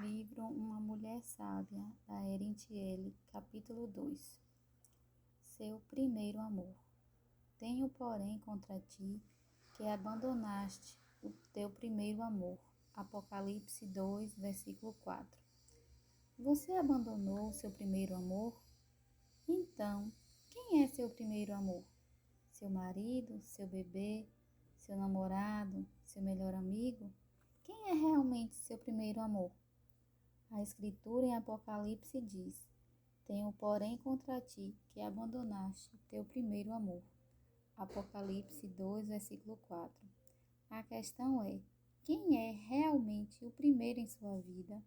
Livro Uma Mulher Sábia, da Erin Thiele, capítulo 2. Seu primeiro amor. Tenho, porém, contra ti que abandonaste o teu primeiro amor. Apocalipse 2, versículo 4. Você abandonou seu primeiro amor? Então, quem é seu primeiro amor? Seu marido, seu bebê, seu namorado, seu melhor amigo? Quem é realmente seu primeiro amor? A Escritura em Apocalipse diz: Tenho, porém, contra ti que abandonaste teu primeiro amor. Apocalipse 2, versículo 4. A questão é: quem é realmente o primeiro em sua vida?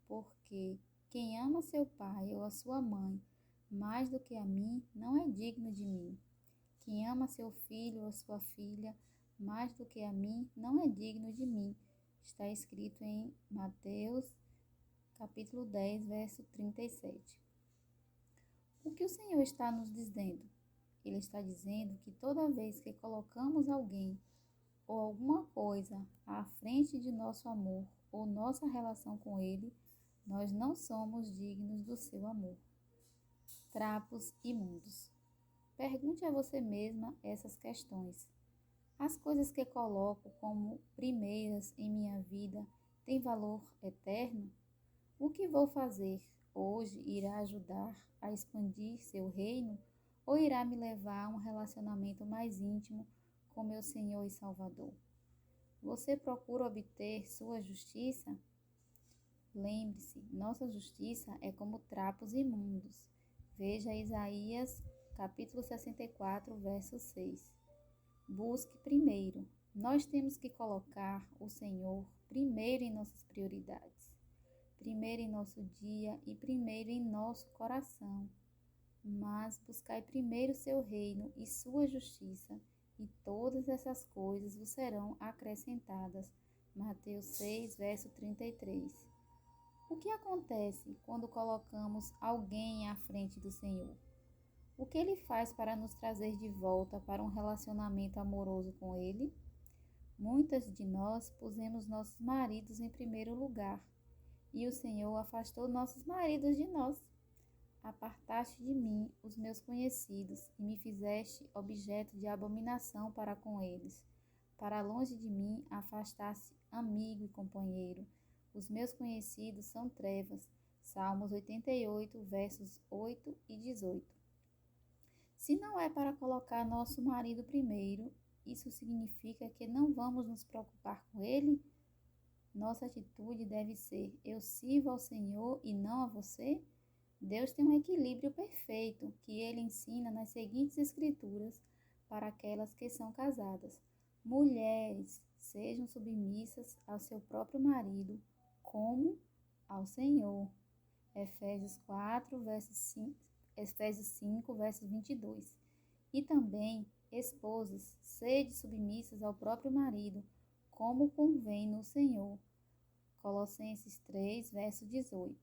Porque quem ama seu pai ou a sua mãe mais do que a mim não é digno de mim. Quem ama seu filho ou sua filha mais do que a mim não é digno de mim. Está escrito em Mateus capítulo 10, verso 37. O que o Senhor está nos dizendo? Ele está dizendo que toda vez que colocamos alguém ou alguma coisa à frente de nosso amor ou nossa relação com Ele, nós não somos dignos do seu amor. Trapos imundos. Pergunte a você mesma essas questões. As coisas que coloco como primeiras em minha vida têm valor eterno? O que vou fazer hoje irá ajudar a expandir seu reino ou irá me levar a um relacionamento mais íntimo com meu Senhor e Salvador? Você procura obter sua justiça? Lembre-se, nossa justiça é como trapos imundos. Veja Isaías capítulo 64, verso 6. Busque primeiro. Nós temos que colocar o Senhor primeiro em nossas prioridades. Primeiro em nosso dia e primeiro em nosso coração. Mas buscai primeiro seu reino e sua justiça, e todas essas coisas vos serão acrescentadas. Mateus 6, verso 33. O que acontece quando colocamos alguém à frente do Senhor? O que Ele faz para nos trazer de volta para um relacionamento amoroso com Ele? Muitas de nós pusemos nossos maridos em primeiro lugar. E o Senhor afastou nossos maridos de nós. Apartaste de mim os meus conhecidos e me fizeste objeto de abominação para com eles. Para longe de mim afastaste amigo e companheiro. Os meus conhecidos são trevas. Salmos 88, versos 8 e 18. Se não é para colocar nosso marido primeiro, isso significa que não vamos nos preocupar com ele? Nossa atitude deve ser: eu sirvo ao Senhor e não a você? Deus tem um equilíbrio perfeito que Ele ensina nas seguintes escrituras para aquelas que são casadas. Mulheres, sejam submissas ao seu próprio marido, como ao Senhor. Efésios 5, versos 22. E também, esposas, sede submissas ao próprio marido, como convém no Senhor. Colossenses 3, verso 18.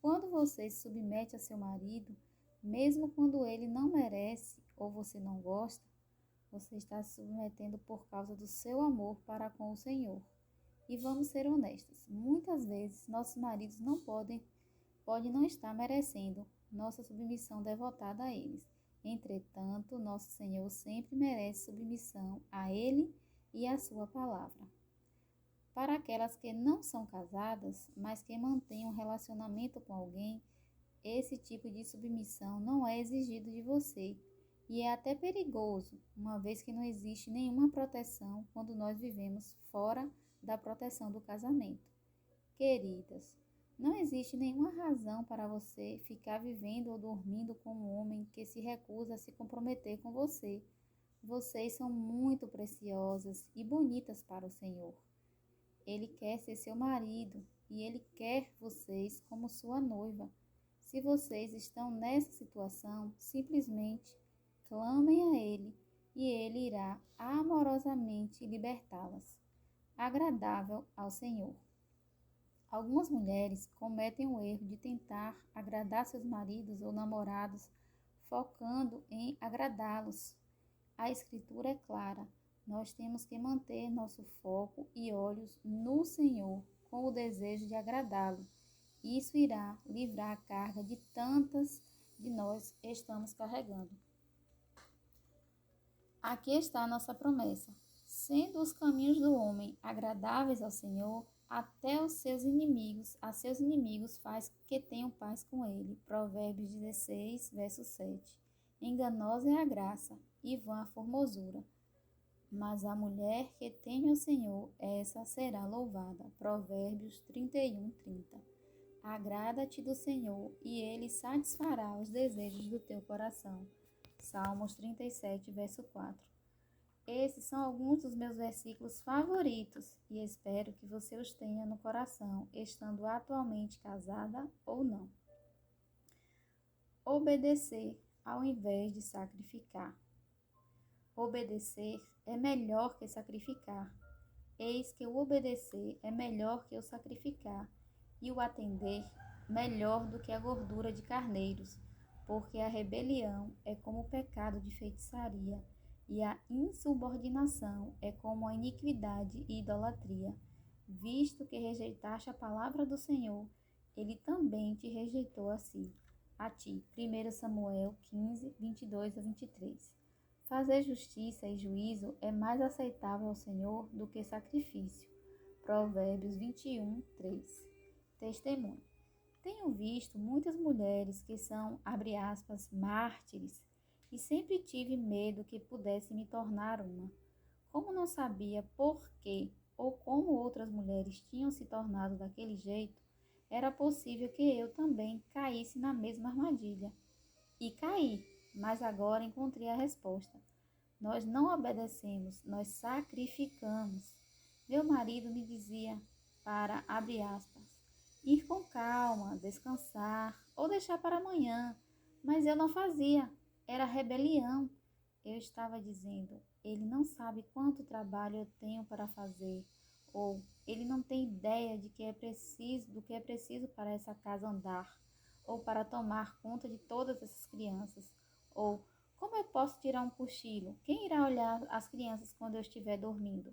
Quando você se submete a seu marido, mesmo quando ele não merece ou você não gosta, você está se submetendo por causa do seu amor para com o Senhor. E vamos ser honestas, muitas vezes nossos maridos podem não estar merecendo nossa submissão devotada a eles. Entretanto, nosso Senhor sempre merece submissão a Ele e à sua palavra. Para aquelas que não são casadas, mas que mantêm um relacionamento com alguém, esse tipo de submissão não é exigido de você e é até perigoso, uma vez que não existe nenhuma proteção quando nós vivemos fora da proteção do casamento. Queridas, não existe nenhuma razão para você ficar vivendo ou dormindo com um homem que se recusa a se comprometer com você. Vocês são muito preciosas e bonitas para o Senhor. Ele quer ser seu marido e Ele quer vocês como sua noiva. Se vocês estão nessa situação, simplesmente clamem a Ele e Ele irá amorosamente libertá-las. Agradável ao Senhor. Algumas mulheres cometem o erro de tentar agradar seus maridos ou namorados, focando em agradá-los. A Escritura é clara. Nós temos que manter nosso foco e olhos no Senhor, com o desejo de agradá-lo. Isso irá livrar a carga de tantas de nós estamos carregando. Aqui está a nossa promessa. Sendo os caminhos do homem agradáveis ao Senhor, até a seus inimigos faz que tenham paz com ele. Provérbios 16, verso 7. Enganosa é a graça, e vã a formosura. Mas a mulher que teme ao Senhor, essa será louvada. Provérbios 31, 30. Agrada-te do Senhor, e ele satisfará os desejos do teu coração. Salmos 37, verso 4. Esses são alguns dos meus versículos favoritos e espero que você os tenha no coração, estando atualmente casada ou não. Obedecer ao invés de sacrificar. Obedecer é melhor que sacrificar. Eis que o obedecer é melhor que o sacrificar, e o atender melhor do que a gordura de carneiros, porque a rebelião é como o pecado de feitiçaria, e a insubordinação é como a iniquidade e idolatria. Visto que rejeitaste a palavra do Senhor, ele também te rejeitou a ti. 1 Samuel 15, 22 a 23. Fazer justiça e juízo é mais aceitável ao Senhor do que sacrifício. Provérbios 21, 3. Testemunho. Tenho visto muitas mulheres que são, abre aspas, mártires, e sempre tive medo que pudesse me tornar uma. Como não sabia por que ou como outras mulheres tinham se tornado daquele jeito, era possível que eu também caísse na mesma armadilha. E caí, mas agora encontrei a resposta. Nós não obedecemos, nós sacrificamos. Meu marido me dizia para, abre aspas, ir com calma, descansar ou deixar para amanhã, mas eu não fazia. Era rebelião. Eu estava dizendo, ele não sabe quanto trabalho eu tenho para fazer, ou ele não tem ideia do que é preciso para essa casa andar, ou para tomar conta de todas essas crianças, ou como eu posso tirar um cochilo? Quem irá olhar as crianças quando eu estiver dormindo?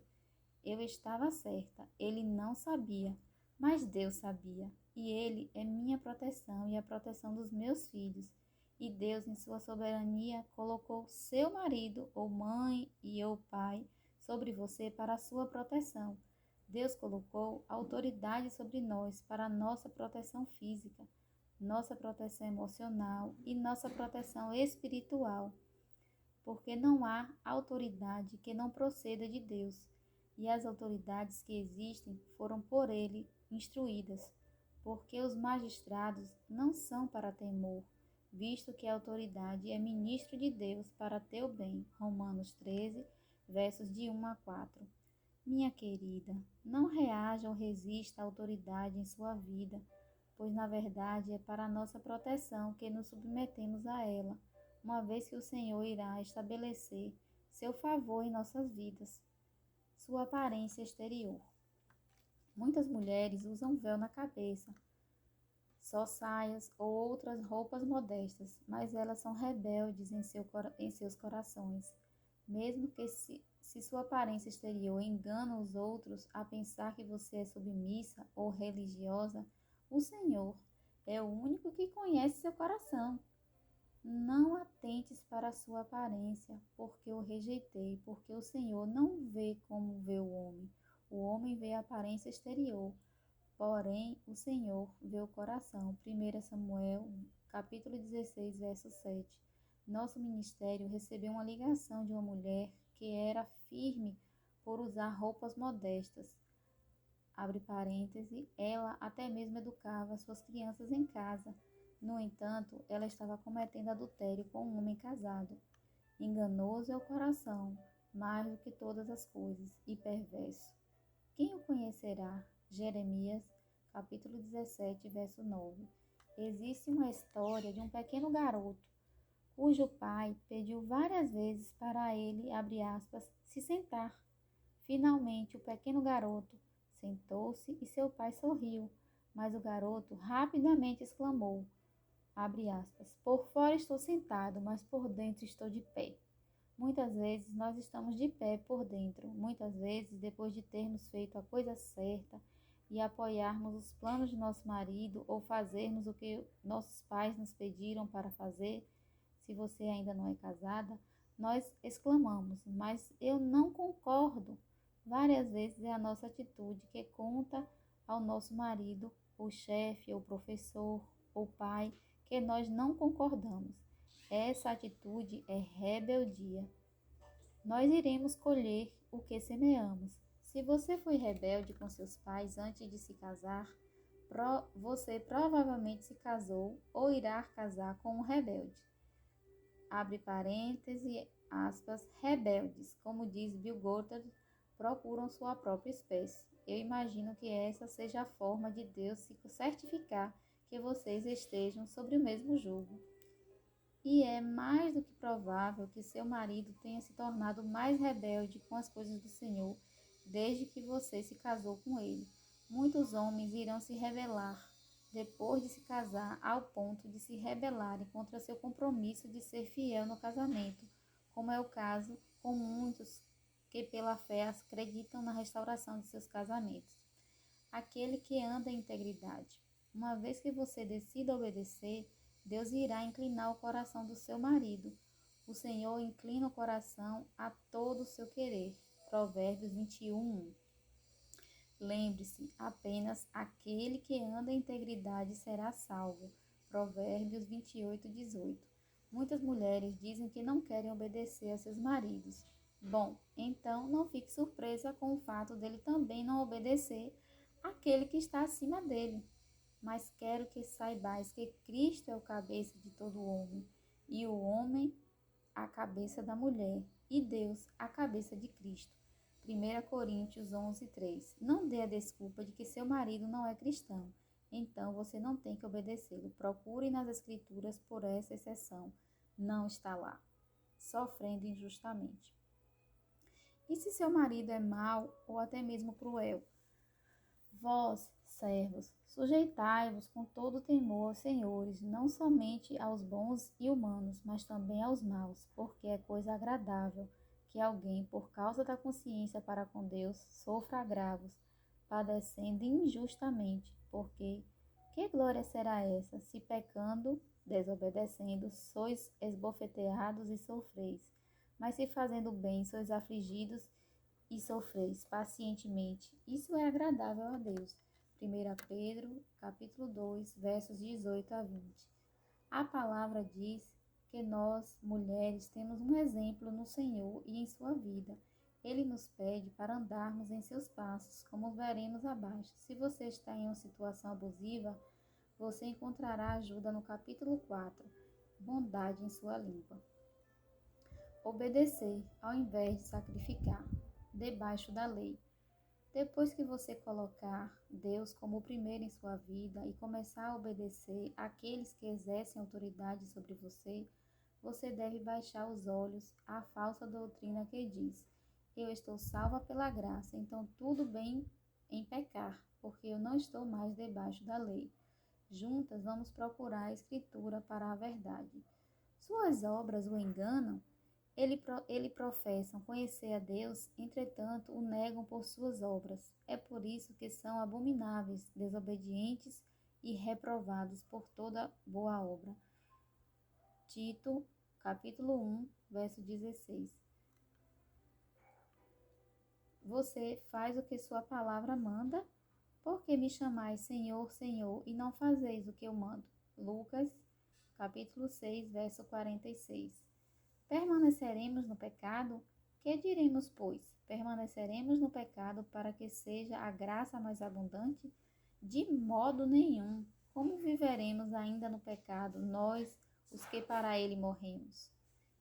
Eu estava certa, ele não sabia, mas Deus sabia, e ele é minha proteção e a proteção dos meus filhos. E Deus, em sua soberania, colocou seu marido, ou mãe e ou pai, sobre você para a sua proteção. Deus colocou autoridade sobre nós para a nossa proteção física, nossa proteção emocional e nossa proteção espiritual, porque não há autoridade que não proceda de Deus, e as autoridades que existem foram por ele instruídas, porque os magistrados não são para temor, visto que a autoridade é ministro de Deus para teu bem. Romanos 13, versos de 1 a 4. Minha querida, não reaja ou resista à autoridade em sua vida, pois na verdade é para a nossa proteção que nos submetemos a ela, uma vez que o Senhor irá estabelecer seu favor em nossas vidas. Sua aparência exterior. Muitas mulheres usam véu na cabeça, só saias ou outras roupas modestas, mas elas são rebeldes em seus corações. Mesmo que se sua aparência exterior engana os outros a pensar que você é submissa ou religiosa, o Senhor é o único que conhece seu coração. Não atentes para a sua aparência, porque o rejeitei, porque o Senhor não vê como vê o homem. O homem vê a aparência exterior, porém o Senhor vê o coração. 1 Samuel, capítulo 16, verso 7. Nosso ministério recebeu uma ligação de uma mulher que era firme por usar roupas modestas. Abre parêntese, ela até mesmo educava suas crianças em casa. No entanto, ela estava cometendo adultério com um homem casado. Enganoso é o coração, mais do que todas as coisas, e perverso. Quem o conhecerá? Jeremias, capítulo 17, verso 9. Existe uma história de um pequeno garoto, cujo pai pediu várias vezes para ele, abre aspas, se sentar. Finalmente, o pequeno garoto sentou-se e seu pai sorriu, mas o garoto rapidamente exclamou, abre aspas, por fora estou sentado, mas por dentro estou de pé. Muitas vezes nós estamos de pé por dentro, muitas vezes depois de termos feito a coisa certa e apoiarmos os planos de nosso marido ou fazermos o que nossos pais nos pediram para fazer, se você ainda não é casada, nós exclamamos, mas eu não concordo. Várias vezes é a nossa atitude que conta ao nosso marido, ou chefe, ou professor, ou pai, que nós não concordamos. Essa atitude é rebeldia. Nós iremos colher o que semeamos. Se você foi rebelde com seus pais antes de se casar, você provavelmente se casou ou irá casar com um rebelde. Abre parênteses, aspas, rebeldes, como diz Bill Gothard, procuram sua própria espécie. Eu imagino que essa seja a forma de Deus se certificar que vocês estejam sobre o mesmo jugo. E é mais do que provável que seu marido tenha se tornado mais rebelde com as coisas do Senhor desde que você se casou com ele. Muitos homens irão se rebelar depois de se casar ao ponto de se rebelarem contra seu compromisso de ser fiel no casamento, como é o caso com muitos que pela fé acreditam na restauração de seus casamentos. Aquele que anda em integridade. Uma vez que você decida obedecer, Deus irá inclinar o coração do seu marido. O Senhor inclina o coração a todo o seu querer. Provérbios 21:1. Lembre-se, apenas aquele que anda em integridade será salvo. Provérbios 28:18. Muitas mulheres dizem que não querem obedecer a seus maridos. Bom, então não fique surpresa com o fato dele também não obedecer àquele que está acima dele. Mas quero que saibais que Cristo é o cabeça de todo homem, e o homem a cabeça da mulher, e Deus a cabeça de Cristo. 1 Coríntios 11:3. Não dê a desculpa de que seu marido não é cristão, então você não tem que obedecê-lo. Procure nas Escrituras por essa exceção. Não está lá, sofrendo injustamente. E se seu marido é mau ou até mesmo cruel? Vós, servos, sujeitai-vos com todo temor aos senhores, não somente aos bons e humanos, mas também aos maus, porque é coisa agradável que alguém, por causa da consciência para com Deus, sofra agravos, padecendo injustamente, porque que glória será essa, se pecando, desobedecendo, sois esbofeteados e sofreis, mas se fazendo bem, sois afligidos e sofreis pacientemente, isso é agradável a Deus. 1 Pedro, capítulo 2, versos 18 a 20. A palavra diz que nós, mulheres, temos um exemplo no Senhor e em sua vida. Ele nos pede para andarmos em seus passos, como veremos abaixo. Se você está em uma situação abusiva, você encontrará ajuda no capítulo 4, bondade em sua língua. Obedecer ao invés de sacrificar. Debaixo da lei. Depois que você colocar Deus como o primeiro em sua vida e começar a obedecer àqueles que exercem autoridade sobre você, você deve baixar os olhos à falsa doutrina que diz: eu estou salva pela graça, então tudo bem em pecar, porque eu não estou mais debaixo da lei. Juntas vamos procurar a Escritura para a verdade. Suas obras o enganam? Ele professam conhecer a Deus, entretanto o negam por suas obras. É por isso que são abomináveis, desobedientes e reprovados por toda boa obra. Tito, capítulo 1, verso 16. Você faz o que sua palavra manda? Por que me chamais Senhor, Senhor, e não fazeis o que eu mando? Lucas, capítulo 6, verso 46. Permaneceremos no pecado? Que diremos, pois? Permaneceremos no pecado para que seja a graça mais abundante? De modo nenhum. Como viveremos ainda no pecado, nós, os que para ele morremos?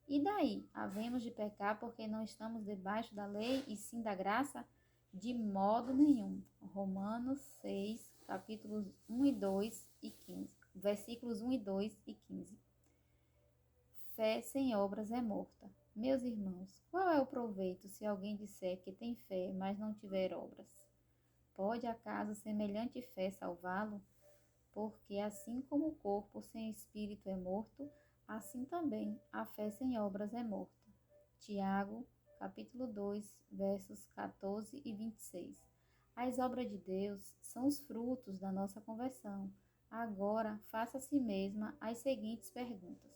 E daí? Havemos de pecar porque não estamos debaixo da lei e sim da graça? De modo nenhum. Romanos 6, capítulos 1 e 2 e 15. Versículos 1 e 2 e 15. Fé sem obras é morta. Meus irmãos, qual é o proveito se alguém disser que tem fé, mas não tiver obras? Pode acaso semelhante fé salvá-lo? Porque assim como o corpo sem espírito é morto, assim também a fé sem obras é morta. Tiago, capítulo 2, versos 14 e 26. As obras de Deus são os frutos da nossa conversão. Agora, faça a si mesma as seguintes perguntas.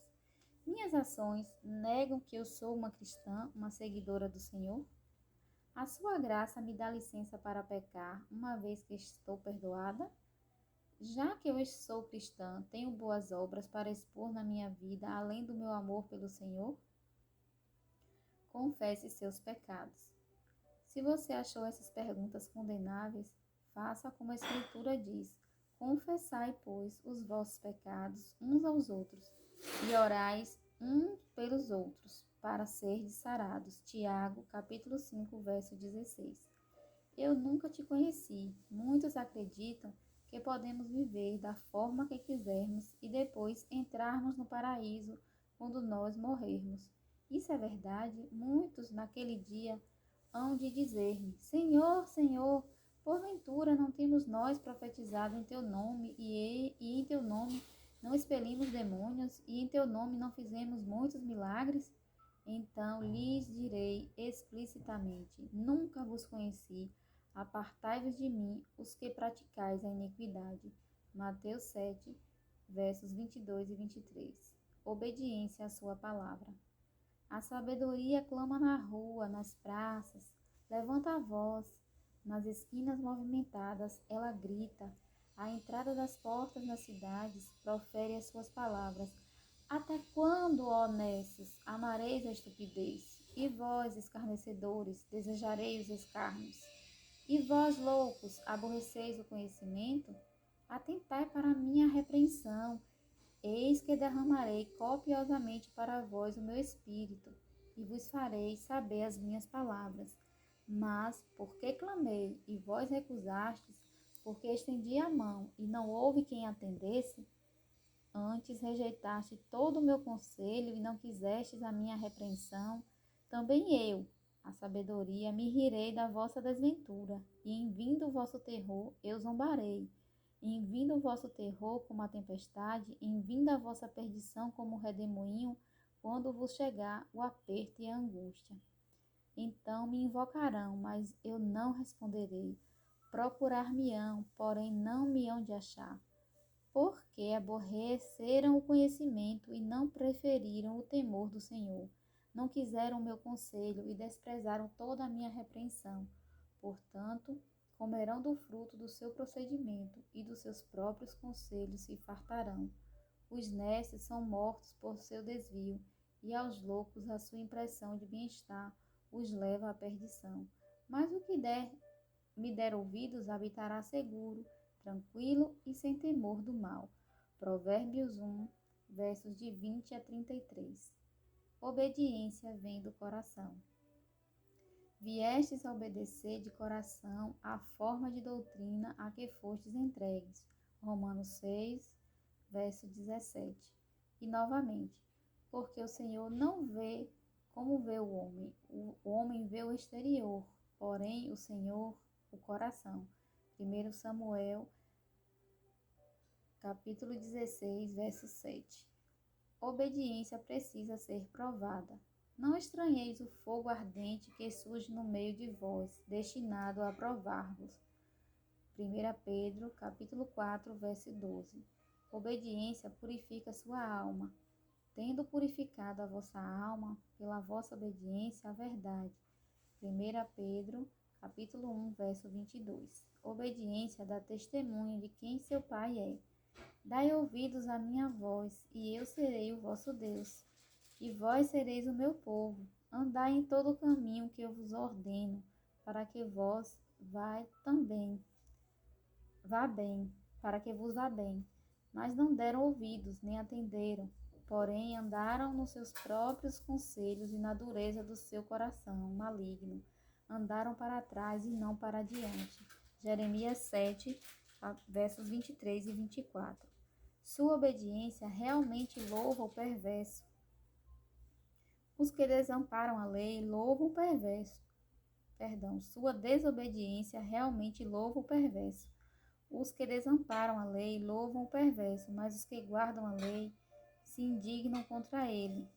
Minhas ações negam que eu sou uma cristã, uma seguidora do Senhor? A sua graça me dá licença para pecar, uma vez que estou perdoada? Já que eu sou cristã, tenho boas obras para expor na minha vida, além do meu amor pelo Senhor? Confesse seus pecados. Se você achou essas perguntas condenáveis, faça como a Escritura diz: confessai, pois, os vossos pecados uns aos outros, e orais uns pelos outros, para serdes sarados. Tiago, capítulo 5, verso 16. Eu nunca te conheci. Muitos acreditam que podemos viver da forma que quisermos e depois entrarmos no paraíso quando nós morrermos. Isso é verdade? Muitos naquele dia hão de dizer-me: Senhor, Senhor, porventura não temos nós profetizado em teu nome e em teu nome não expelimos demônios e em teu nome não fizemos muitos milagres? Então lhes direi explicitamente: nunca vos conheci. Apartai-vos de mim, os que praticais a iniquidade. Mateus 7, versos 22 e 23. Obediência à sua palavra. A sabedoria clama na rua, nas praças, levanta a voz. Nas esquinas movimentadas, ela grita. À entrada das portas das cidades, profere as suas palavras. Até quando, ó nesses, amareis a estupidez? E vós, escarnecedores, desejareis os escárnios? E vós, loucos, aborreceis o conhecimento? Atentai para a minha repreensão. Eis que derramarei copiosamente para vós o meu espírito, e vos farei saber as minhas palavras. Mas, porque clamei, e vós recusastes, porque estendi a mão, e não houve quem atendesse, antes rejeitaste todo o meu conselho, e não quisestes a minha repreensão, também eu, a sabedoria, me rirei da vossa desventura, e em vindo o vosso terror, eu zombarei. Em vindo o vosso terror como a tempestade, em vindo a vossa perdição como um redemoinho, quando vos chegar o aperto e a angústia. Então me invocarão, mas eu não responderei. Procurar-me-ão, porém não me hão de achar. Porque aborreceram o conhecimento e não preferiram o temor do Senhor. Não quiseram o meu conselho e desprezaram toda a minha repreensão. Portanto, comerão do fruto do seu procedimento e dos seus próprios conselhos se fartarão. Os necios são mortos por seu desvio, e aos loucos a sua impressão de bem-estar os leva à perdição. Mas o que me der ouvidos habitará seguro, tranquilo e sem temor do mal. Provérbios 1, versos de 20 a 33. Obediência vem do coração. Viestes a obedecer de coração à forma de doutrina a que fostes entregues. Romanos 6, verso 17. E novamente, porque o Senhor não vê como vê o homem vê o exterior, porém o Senhor o coração. 1 Samuel, capítulo 16, verso 7. Obediência precisa ser provada. Não estranheis o fogo ardente que surge no meio de vós, destinado a provar-vos. 1 Pedro, capítulo 4, verso 12. Obediência purifica sua alma, tendo purificado a vossa alma pela vossa obediência à verdade. 1 Pedro, capítulo 1, verso 22. Obediência dá testemunho de quem seu Pai é. Dai ouvidos à minha voz, e eu serei o vosso Deus, e vós sereis o meu povo. Andai em todo o caminho que eu vos ordeno, para que vos vá bem, para que vos vá bem. Mas não deram ouvidos, nem atenderam, porém andaram nos seus próprios conselhos e na dureza do seu coração maligno. Andaram para trás e não para diante. Jeremias 7, versos 23 e 24. Sua obediência realmente louva o perverso. Os que desamparam a lei louvam o perverso. Sua desobediência realmente louva o perverso. Os que desamparam a lei louvam o perverso, mas os que guardam a lei se indignam contra ele.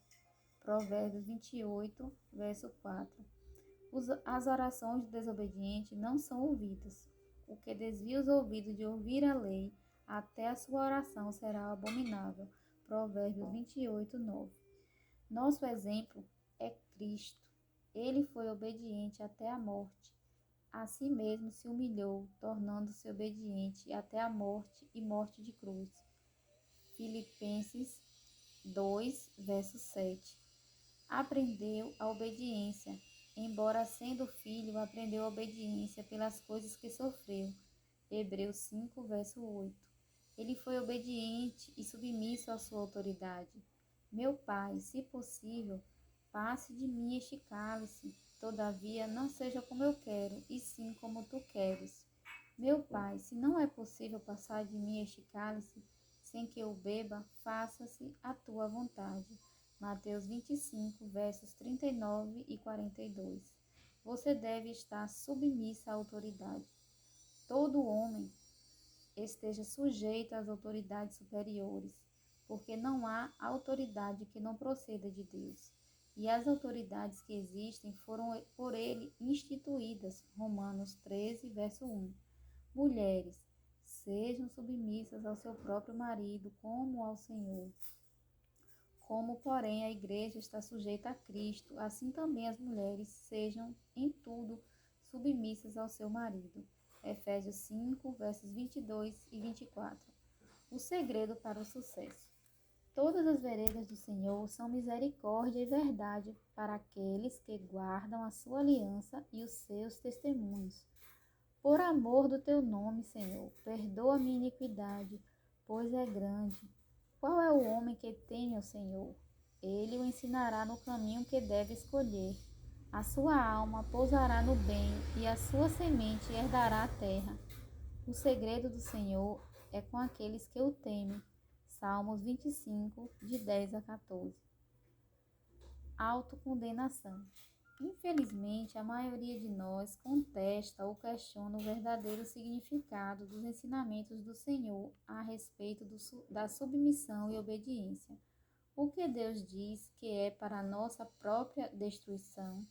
Provérbios 28, verso 4. As orações do desobediente não são ouvidas. O que desvia os ouvidos de ouvir a lei, até a sua oração será abominável. Provérbios 28, 9. Nosso exemplo é Cristo. Ele foi obediente até a morte. A si mesmo se humilhou, tornando-se obediente até a morte e morte de cruz. Filipenses 2, verso 7. Aprendeu a obediência. Embora sendo filho, aprendeu a obediência pelas coisas que sofreu. Hebreus 5, verso 8. Ele foi obediente e submisso à sua autoridade. Meu Pai, se possível, passe de mim este cálice. Todavia, não seja como eu quero, e sim como tu queres. Meu Pai, se não é possível passar de mim este cálice, sem que eu beba, faça-se a tua vontade. Mateus 25, versos 39 e 42. Você deve estar submissa à autoridade. Todo homem esteja sujeito às autoridades superiores, porque não há autoridade que não proceda de Deus. E as autoridades que existem foram por ele instituídas. Romanos 13, verso 1. Mulheres, sejam submissas ao seu próprio marido, como ao Senhor. Como, porém, a igreja está sujeita a Cristo, assim também as mulheres sejam, em tudo, submissas ao seu marido. Efésios 5, versos 22 e 24. O segredo para o sucesso. Todas as veredas do Senhor são misericórdia e verdade para aqueles que guardam a sua aliança e os seus testemunhos. Por amor do teu nome, Senhor, perdoa minha iniquidade, pois é grande. Qual é o homem que teme ao Senhor? Ele o ensinará no caminho que deve escolher. A sua alma pousará no bem e a sua semente herdará a terra. O segredo do Senhor é com aqueles que o temem. Salmos 25, de 10 a 14. Autocondenação. Infelizmente, a maioria de nós contesta ou questiona o verdadeiro significado dos ensinamentos do Senhor a respeito da submissão e obediência. O que Deus diz que é para a nossa própria destruição.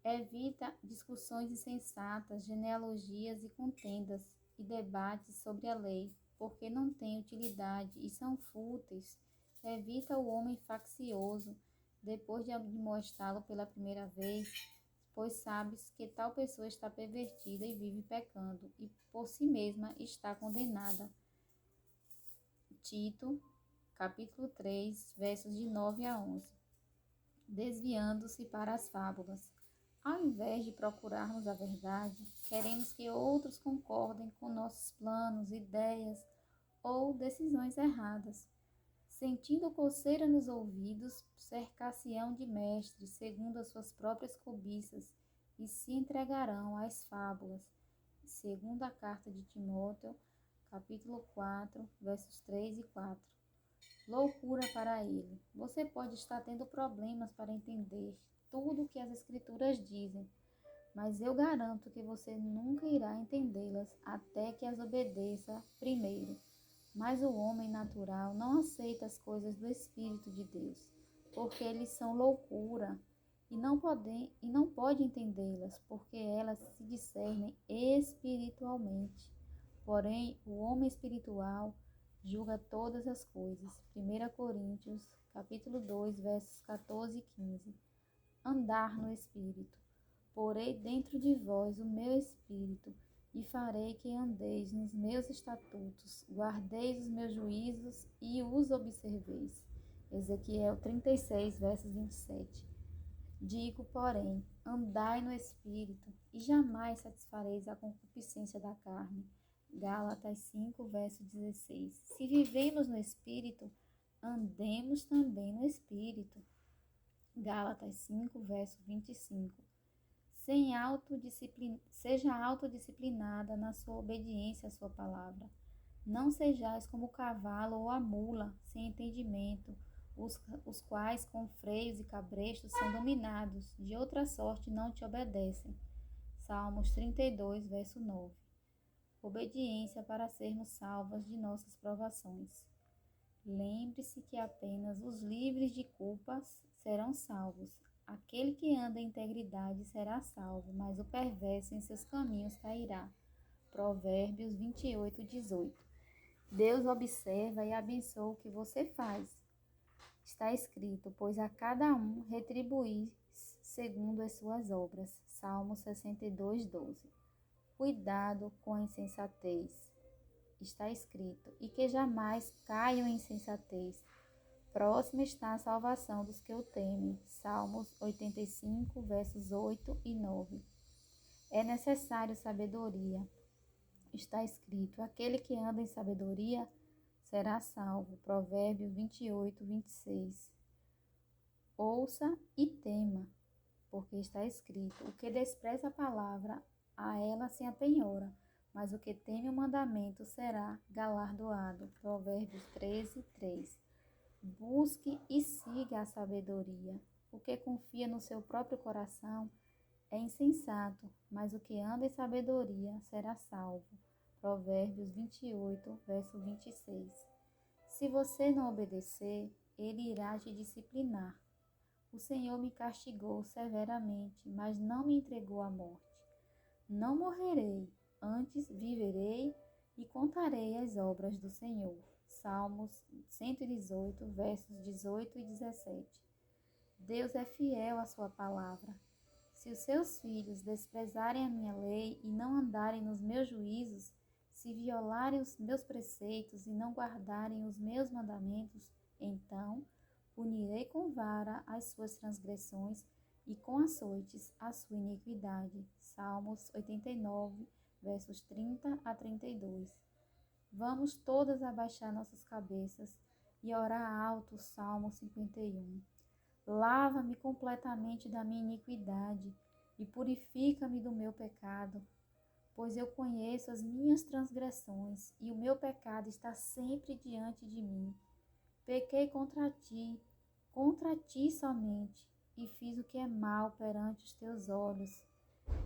Evita discussões insensatas, genealogias e contendas e debates sobre a lei, porque não têm utilidade e são fúteis. Evita o homem faccioso, depois de admoestá-lo pela primeira vez, pois sabes que tal pessoa está pervertida e vive pecando, e por si mesma está condenada. Tito, capítulo 3, versos de 9 a 11. Desviando-se para as fábulas. Ao invés de procurarmos a verdade, queremos que outros concordem com nossos planos, ideias ou decisões erradas. Sentindo coceira nos ouvidos, cercar-se-ão de mestres, segundo as suas próprias cobiças, e se entregarão às fábulas. Segunda carta de Timóteo, capítulo 4, versos 3 e 4. Loucura para ele. Você pode estar tendo problemas para entender tudo o que as Escrituras dizem, mas eu garanto que você nunca irá entendê-las até que as obedeça primeiro. Mas o homem natural não aceita as coisas do Espírito de Deus, porque eles são loucura, e não pode entendê-las, porque elas se discernem espiritualmente. Porém, o homem espiritual julga todas as coisas. 1 Coríntios, capítulo 2, versos 14 e 15. Andar no Espírito. Porei dentro de vós o meu Espírito, e farei que andeis nos meus estatutos, guardeis os meus juízos e os observeis. Ezequiel 36, versos 27. Digo, porém, andai no Espírito, e jamais satisfareis a concupiscência da carne. Gálatas 5, verso 16. Se vivemos no Espírito, andemos também no Espírito. Gálatas 5, verso 25. Seja autodisciplinada na sua obediência à sua palavra. Não sejais como o cavalo ou a mula, sem entendimento, os quais com freios e cabrestos são dominados, de outra sorte não te obedecem. Salmos 32, verso 9. Obediência para sermos salvas de nossas provações. Lembre-se que apenas os livres de culpas serão salvos. Aquele que anda em integridade será salvo, mas o perverso em seus caminhos cairá. Provérbios 28:18. Deus observa e abençoa o que você faz. Está escrito: pois a cada um retribuir segundo as suas obras. Salmo 62:12. Cuidado com a insensatez. Está escrito: e que jamais caiam em insensatez. Próxima está a salvação dos que o temem. Salmos 85, versos 8 e 9. É necessário sabedoria. Está escrito: aquele que anda em sabedoria será salvo. Provérbios 28:26. Ouça e tema, porque está escrito: o que despreza a palavra, a ela se apenhora, mas o que teme o mandamento será galardoado. Provérbios 13:3. Busque e siga a sabedoria. O que confia no seu próprio coração é insensato, mas o que anda em sabedoria será salvo. Provérbios 28, verso 26. Se você não obedecer, ele irá te disciplinar. O Senhor me castigou severamente, mas não me entregou à morte. Não morrerei, antes viverei e contarei as obras do Senhor. Salmos 118, versos 18 e 17. Deus é fiel à sua palavra. Se os seus filhos desprezarem a minha lei e não andarem nos meus juízos, se violarem os meus preceitos e não guardarem os meus mandamentos, então punirei com vara as suas transgressões e com açoites a sua iniquidade. Salmos 89, versos 30 a 32. Vamos todas abaixar nossas cabeças e orar alto o Salmo 51. Lava-me completamente da minha iniquidade e purifica-me do meu pecado, pois eu conheço as minhas transgressões e o meu pecado está sempre diante de mim. Pequei contra ti somente, e fiz o que é mal perante os teus olhos.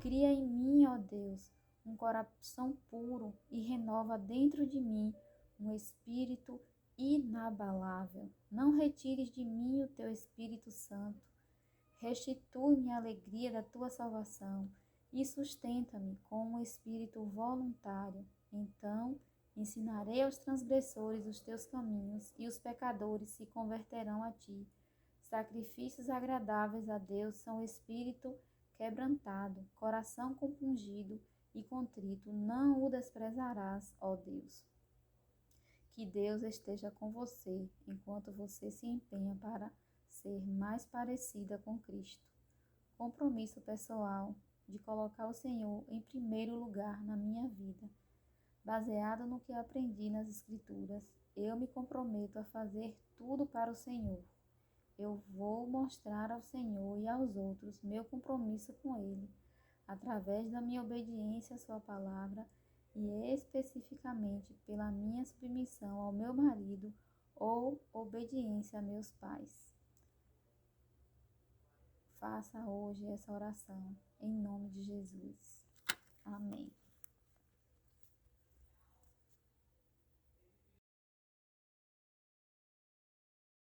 Cria em mim, ó Deus, um coração puro e renova dentro de mim um espírito inabalável. Não retires de mim o teu Espírito Santo. Restitui-me a alegria da tua salvação e sustenta-me com um espírito voluntário. Então ensinarei aos transgressores os teus caminhos e os pecadores se converterão a ti. Sacrifícios agradáveis a Deus são o espírito quebrantado, coração compungido e contrito. Não o desprezarás, ó Deus. Que Deus esteja com você enquanto você se empenha para ser mais parecida com Cristo. Compromisso pessoal de colocar o Senhor em primeiro lugar na minha vida. Baseado no que aprendi nas Escrituras, eu me comprometo a fazer tudo para o Senhor. Eu vou mostrar ao Senhor e aos outros meu compromisso com Ele, através da minha obediência à sua palavra e especificamente pela minha submissão ao meu marido ou obediência a meus pais. Faça hoje essa oração, em nome de Jesus. Amém.